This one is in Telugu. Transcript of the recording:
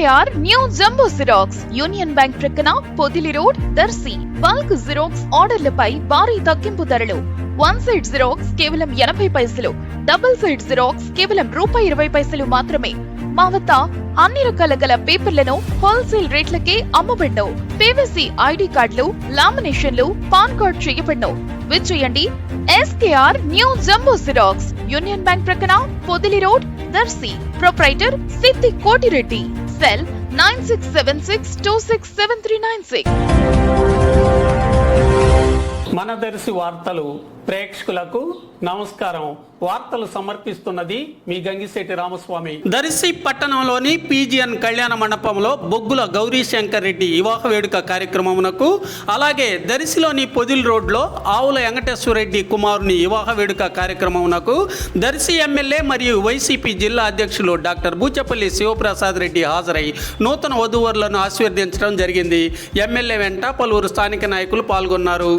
SKR new jumbo xerox union bank ప్రక్కన Podili road Darsi. Bulk xerox ఆర్డర్లపై భారీ తగ్గింపు ధరలు. వన్ సైడ్ జిరాక్స్ కేవలం 80 పైసలు, డబుల్ సైడ్ జిరాక్స్ కేవలం ₹20 మాత్రమే. మా వద్ద అన్ని రకాల గల పేపర్లను హోల్సేల్ రేట్లకే అమ్మబడ్ను. PVC ఐడి కార్డులు, లామినేషన్లు, పాన్ కార్డ్ చేయబడ్ను. విచ్చేయండి SKR new jumbo xerox union bank ప్రక్కన పొదిలి రోడ్ దర్శి. ప్రొప్రైటర్ సిద్ధి కోటిరెడ్డి. సెల్ 9676267396. మన దర్శి వార్తలు ప్రేక్షకులకు నమస్కారం. వార్తలు సమర్పిస్తున్నది మీ గంగిశెట్టి రామస్వామి. దర్శి పట్టణంలోని PGN కళ్యాణ మండపంలో బొగ్గుల గౌరీశంకర్ రెడ్డి వివాహ వేడుక కార్యక్రమమునకు, అలాగే దర్శిలోని పొదిల్ రోడ్లో ఆవుల వెంకటేశ్వర రెడ్డి కుమారుని వివాహ వేడుక కార్యక్రమమునకు దర్శి ఎమ్మెల్యే మరియు వైసీపీ జిల్లా అధ్యక్షులు డాక్టర్ బూచపల్లి శివప్రసాద్ రెడ్డి హాజరై నూతన వధూవరులను ఆశీర్వదించడం జరిగింది. ఎమ్మెల్యే వెంట పలువురు స్థానిక నాయకులు పాల్గొన్నారు.